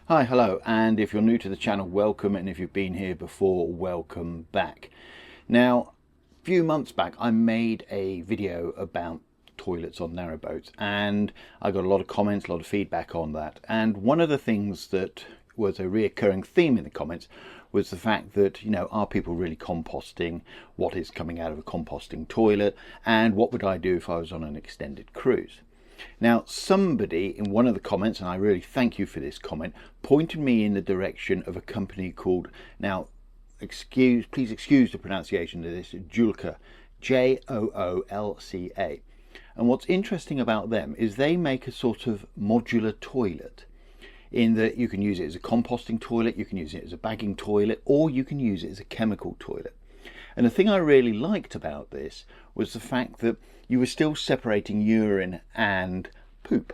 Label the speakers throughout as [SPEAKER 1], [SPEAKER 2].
[SPEAKER 1] Hi, hello, and if you're new to the channel, welcome, and if you've been here before, welcome back. Now, a few months back I made a video about toilets on narrowboats, and I got a lot of comments, a lot of feedback on that. And one of the things that was a reoccurring theme in the comments was the fact that, are people really composting? What is coming out of a composting toilet? And what would I do if I was on an extended cruise? Now, somebody in one of the comments, and I really thank you for this comment, pointed me in the direction of a company called, now, please excuse the pronunciation of this, Joolca, Joolca. And what's interesting about them is they make a sort of modular toilet, in that you can use it as a composting toilet, you can use it as a bagging toilet, or you can use it as a chemical toilet. And the thing I really liked about this was the fact that you were still separating urine and poo.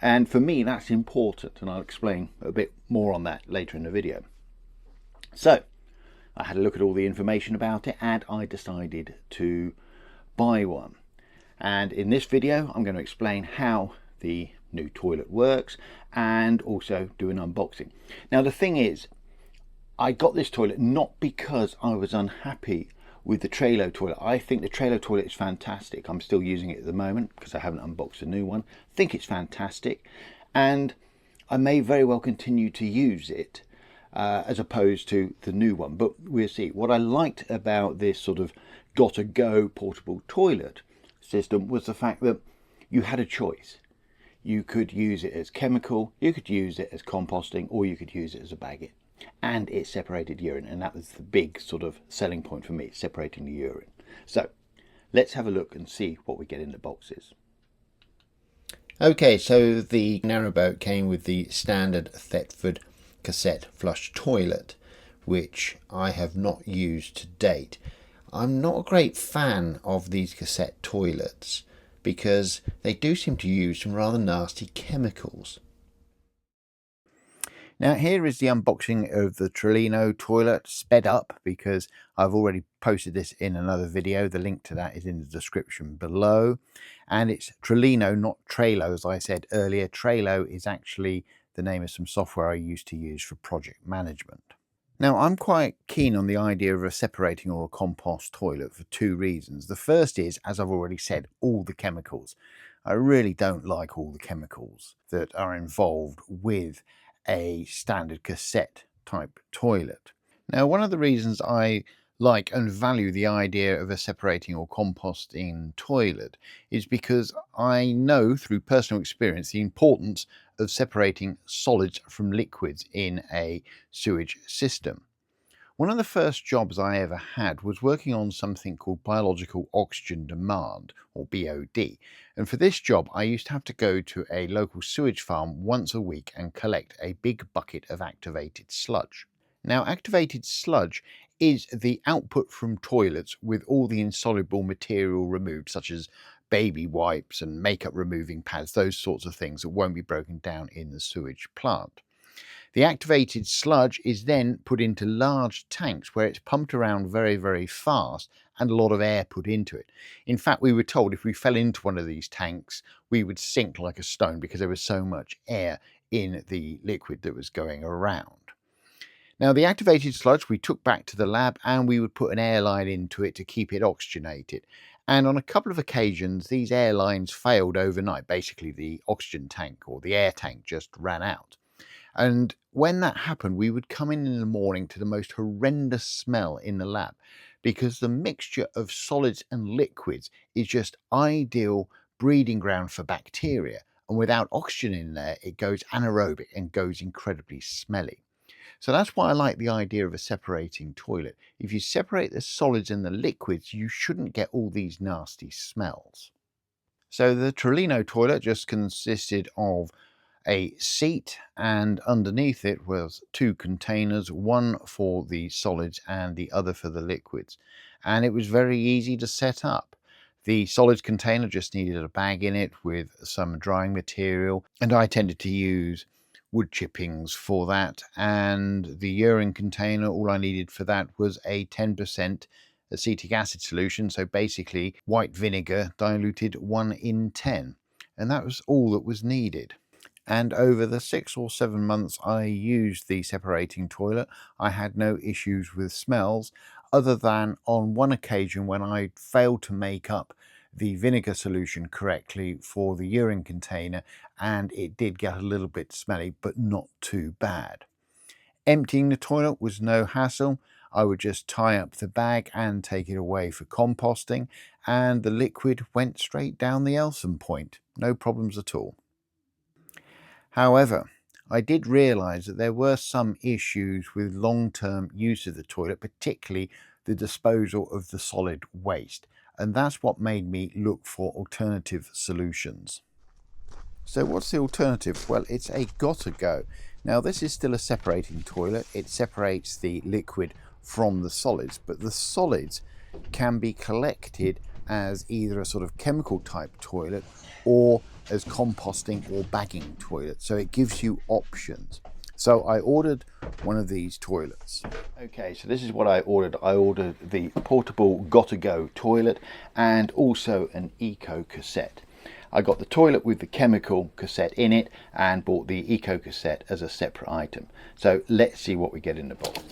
[SPEAKER 1] And for me, that's important, and I'll explain a bit more on that later in the video. So I had a look at all the information about it, and I decided to buy one. And in this video, I'm going to explain how the new toilet works and also do an unboxing. Now, the thing is, I got this toilet not because I was unhappy with the Trelino toilet. I think the Trelino toilet is fantastic. I'm still using it at the moment because I haven't unboxed a new one. I think it's fantastic, and I may very well continue to use it as opposed to the new one, but we'll see. What I liked about this sort of GottaGo portable toilet system was the fact that you had a choice. You could use it as chemical, you could use it as composting, or you could use it as a bagging. And it separated urine, and that was the big sort of selling point for me, separating the urine. So let's have a look and see what we get in the boxes.
[SPEAKER 2] Okay, so the Narrowboat came with the standard Thetford cassette flush toilet, which I have not used to date. I'm not a great fan of these cassette toilets because they do seem to use some rather nasty chemicals.
[SPEAKER 1] Now, here is the unboxing of the Trelino toilet, sped up because I've already posted this in another video. The link to that is in the description below. And it's Trelino, not Trello, as I said earlier. Trello is actually the name of some software I used to use for project management. Now, I'm quite keen on the idea of a separating or a compost toilet for two reasons. The first is, as I've already said, all the chemicals. I really don't like all the chemicals that are involved with a standard cassette type toilet. Now, one of the reasons I like and value the idea of a separating or composting toilet is because I know through personal experience the importance of separating solids from liquids in a sewage system. One of the first jobs I ever had was working on something called biological oxygen demand, or BOD. And for this job, I used to have to go to a local sewage farm once a week and collect a big bucket of activated sludge. Now, activated sludge is the output from toilets with all the insoluble material removed, such as baby wipes and makeup removing pads, those sorts of things that won't be broken down in the sewage plant. The activated sludge is then put into large tanks where it's pumped around very, very fast and a lot of air put into it. In fact, we were told if we fell into one of these tanks, we would sink like a stone because there was so much air in the liquid that was going around. Now, the activated sludge we took back to the lab and we would put an air line into it to keep it oxygenated. And on a couple of occasions, these air lines failed overnight. Basically, the oxygen tank or the air tank just ran out. And when that happened, we would come in the morning to the most horrendous smell in the lab because the mixture of solids and liquids is just ideal breeding ground for bacteria. And without oxygen in there, it goes anaerobic and goes incredibly smelly. So that's why I like the idea of a separating toilet. If you separate the solids and the liquids, you shouldn't get all these nasty smells. So the Trelino toilet just consisted of a seat, and underneath it was two containers, one for the solids and the other for the liquids. And it was very easy to set up. The solids container just needed a bag in it with some drying material, and I tended to use wood chippings for that. And the urine container, all I needed for that was a 10% acetic acid solution, so basically white vinegar diluted 1 in 10, and that was all that was needed. And over the 6 or 7 months I used the separating toilet, I had no issues with smells, other than on one occasion when I failed to make up the vinegar solution correctly for the urine container, and it did get a little bit smelly, but not too bad. Emptying the toilet was no hassle. I would just tie up the bag and take it away for composting, and the liquid went straight down the Elson point. No problems at all. However, I did realise that there were some issues with long-term use of the toilet, particularly the disposal of the solid waste, and that's what made me look for alternative solutions. So what's the alternative? Well, it's a GottaGo. Now this is still a separating toilet. It separates the liquid from the solids, but the solids can be collected as either a sort of chemical type toilet or as composting or bagging toilet. So it gives you options. So I ordered one of these toilets. Okay, so this is what I ordered. I ordered the portable GottaGo toilet and also an eco cassette. I got the toilet with the chemical cassette in it and bought the eco cassette as a separate item. So let's see what we get in the box.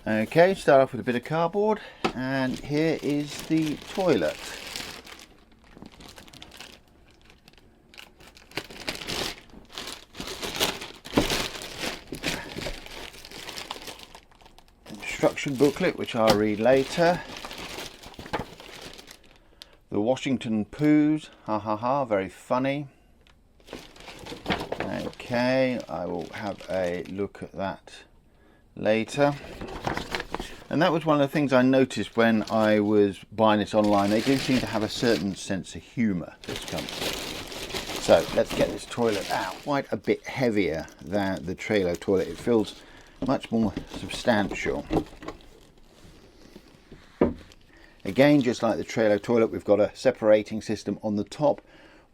[SPEAKER 1] Okay, start off with a bit of cardboard, and here is the toilet. Instruction booklet, which I'll read later. The Washington poos, ha ha ha, very funny. Okay, I will have a look at that later. And that was one of the things I noticed when I was buying this online. They do seem to have a certain sense of humour, this company. So let's get this toilet out. Quite a bit heavier than the Trelino toilet. It feels much more substantial. Again, just like the Trelino toilet, we've got a separating system on the top.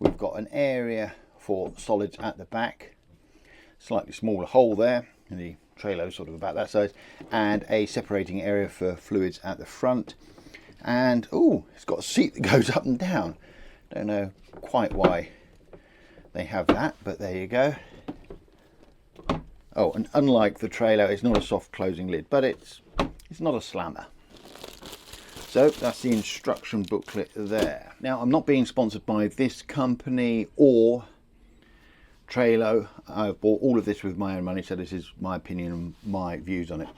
[SPEAKER 1] We've got an area for solids at the back. Slightly smaller hole there. The Trelino sort of about that size, and a separating area for fluids at the front. And oh, it's got a seat that goes up and down. Don't know quite why they have that, but there you go. Oh, and unlike the Trelino, it's not a soft closing lid, but it's not a slammer. So that's the instruction booklet there. Now, I'm not being sponsored by this company or Trelino. I've bought all of this with my own money, so this is my opinion and my views on it.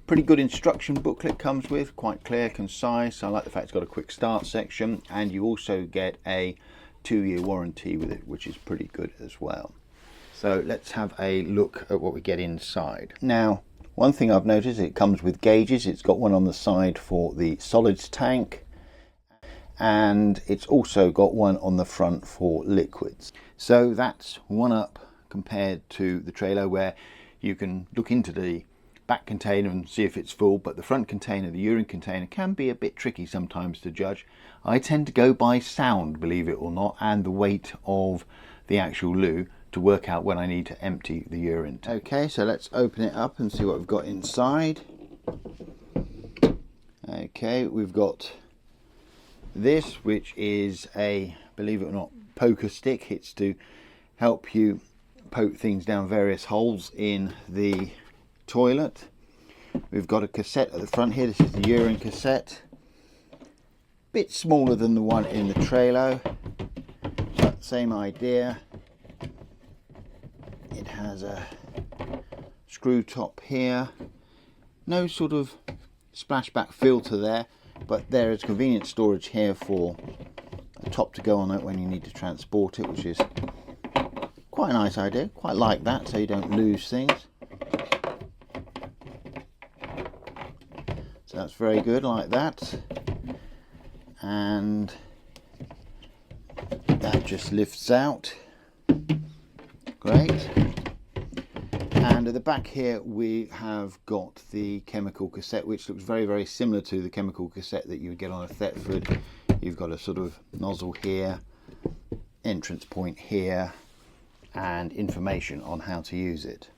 [SPEAKER 1] Pretty good instruction booklet comes with, quite clear, concise. I like the fact it's got a quick start section, and you also get a 2-year warranty with it, which is pretty good as well. So let's have a look at what we get inside. Now, one thing I've noticed, it comes with gauges. It's got one on the side for the solids tank, and it's also got one on the front for liquids. So that's one up compared to the Trelino, where you can look into the back container and see if it's full, but the front container, the urine container, can be a bit tricky sometimes to judge. I tend to go by sound, believe it or not, and the weight of the actual loo to work out when I need to empty the urine. Okay, so let's open it up and see what we've got inside. Okay, we've got this, which is a, believe it or not, poker stick. It's to help you poke things down various holes in the toilet. We've got a cassette at the front here. This is the urine cassette. Bit smaller than the one in the Trelino, but same idea. It has a screw top here. No sort of splashback filter there, but there is convenient storage here for a top to go on it when you need to transport it, which is quite a nice idea. Quite like that, so you don't lose things. So that's very good, like that. And that just lifts out. Great. And at the back here we have got the chemical cassette, which looks very, very similar to the chemical cassette that you would get on a Thetford. You've got a sort of nozzle here, entrance point here, and information on how to use it.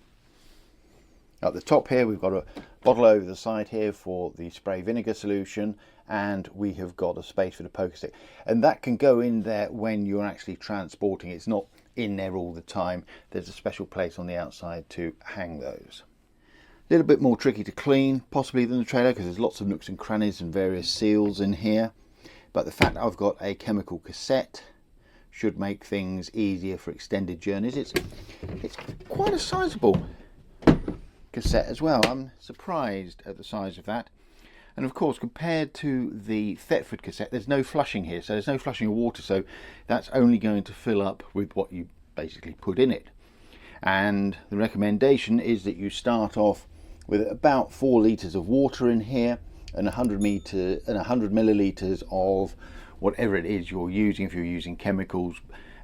[SPEAKER 1] At the top here we've got a bottle over the side here for the spray vinegar solution, and we have got a space for the poker stick, and that can go in there when you're actually transporting. It's not in there all the time. There's a special place on the outside to hang those. A little bit more tricky to clean possibly than the trailer, because there's lots of nooks and crannies and various seals in here, but the fact that I've got a chemical cassette should make things easier for extended journeys. It's quite a sizable cassette as well. I'm surprised at the size of that. And of course, compared to the Thetford cassette, there's no flushing here, so there's no flushing of water, so that's only going to fill up with what you basically put in it. And the recommendation is that you start off with about 4 litres of water in here and 100 millilitres of whatever it is you're using. If you're using chemicals,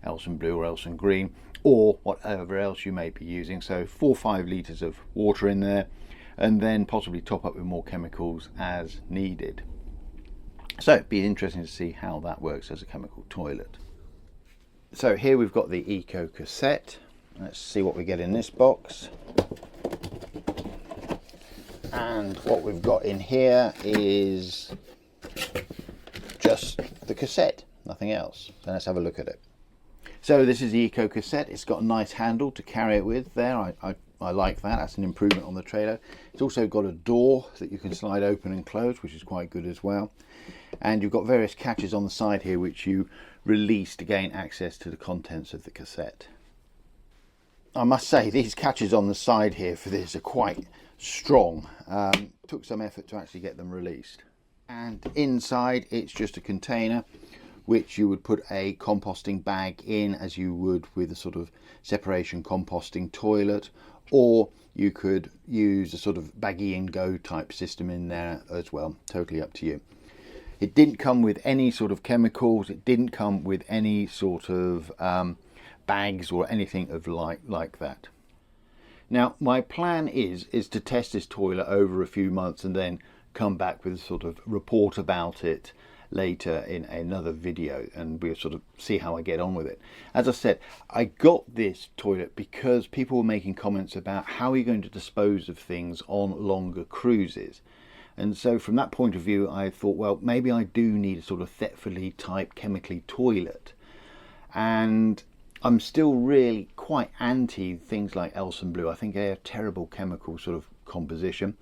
[SPEAKER 1] Elson blue or Elson green, or whatever else you may be using. So 4 or 5 litres of water in there, and then possibly top up with more chemicals as needed. So it'd be interesting to see how that works as a chemical toilet. So here we've got the Eco cassette. Let's see what we get in this box. And what we've got in here is just the cassette, nothing else. So let's have a look at it. So this is the Eco cassette. It's got a nice handle to carry it with there. I like that. That's an improvement on the trailer. It's also got a door that you can slide open and close, which is quite good as well. And you've got various catches on the side here which you release to gain access to the contents of the cassette. I must say these catches on the side here for this are quite strong. Took some effort to actually get them released. And inside it's just a container which you would put a composting bag in, as you would with a sort of separation composting toilet, or you could use a sort of baggy and go type system in there as well. Totally up to you. It didn't come with any sort of chemicals. It didn't come with any sort of bags or anything of like that. Now my plan is to test this toilet over a few months and then come back with a sort of report about it later in another video, and we'll sort of see how I get on with it. As I said, I got this toilet because people were making comments about how are you going to dispose of things on longer cruises, and so from that point of view I thought, well, maybe I do need a sort of Thetford type chemically toilet. And I'm still really quite anti things like Elson blue. I think they're a terrible chemical sort of composition.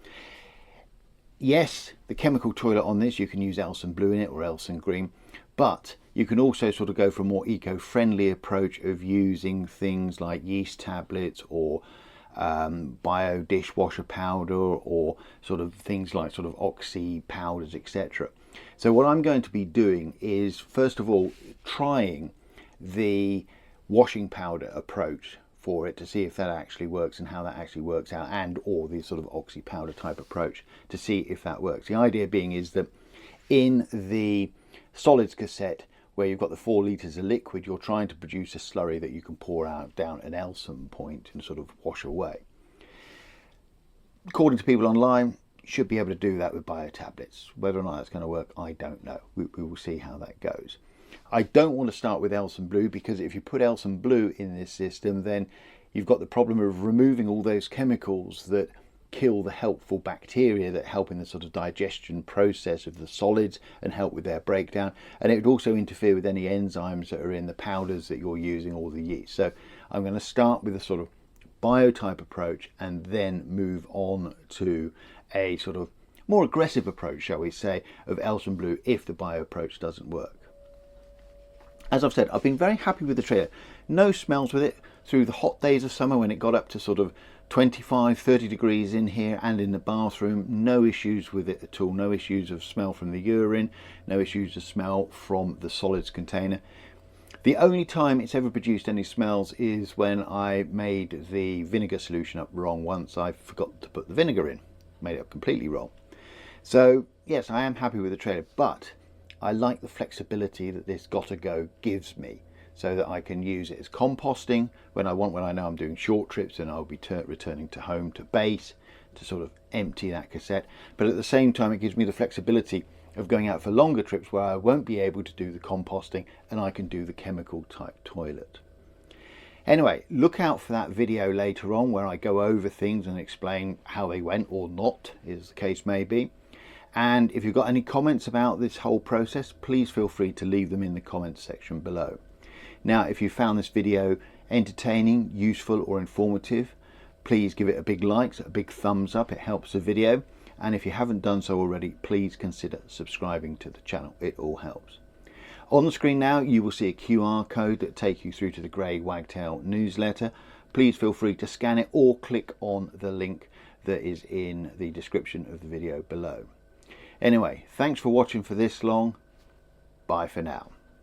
[SPEAKER 1] Yes, the chemical toilet on this, you can use Elson blue in it or Elson green, but you can also sort of go for a more eco-friendly approach of using things like yeast tablets or bio dishwasher powder, or sort of things like sort of oxy powders, etc. So what I'm going to be doing is, first of all, trying the washing powder approach for it to see if that actually works and how that actually works out, and or the sort of oxy powder type approach to see if that works. The idea being is that in the solids cassette, where you've got the 4 litres of liquid, you're trying to produce a slurry that you can pour out down an Elson point and sort of wash away. According to people online, you should be able to do that with bio tablets. Whether or not that's going to work, I don't know. We will see how that goes. I don't want to start with Elson blue, because if you put Elson blue in this system, then you've got the problem of removing all those chemicals that kill the helpful bacteria that help in the sort of digestion process of the solids and help with their breakdown, and it would also interfere with any enzymes that are in the powders that you're using or the yeast. So I'm going to start with a sort of biotype approach and then move on to a sort of more aggressive approach, shall we say, of Elson blue if the bio approach doesn't work. As I've said, I've been very happy with the trailer. No smells with it through the hot days of summer when it got up to sort of 25-30 degrees in here and in the bathroom. No issues with it at all. No issues of smell from the urine, no issues of smell from the solids container. The only time it's ever produced any smells is when I made the vinegar solution up wrong once. I forgot to put the vinegar in, made it up completely wrong. So yes, I am happy with the trailer, but I like the flexibility that this GottaGo gives me, so that I can use it as composting when I want, when I know I'm doing short trips and I'll be returning to home to base to sort of empty that cassette. But at the same time, it gives me the flexibility of going out for longer trips where I won't be able to do the composting and I can do the chemical type toilet. Anyway, look out for that video later on where I go over things and explain how they went, or not, as the case may be. And if you've got any comments about this whole process, please feel free to leave them in the comments section below. Now, if you found this video entertaining, useful or informative, please give it a big like, a big thumbs up. It helps the video. And if you haven't done so already, please consider subscribing to the channel. It all helps. On the screen now, you will see a QR code that takes you through to the Grey Wagtail newsletter. Please feel free to scan it or click on the link that is in the description of the video below. Anyway, thanks for watching for this long. Bye for now.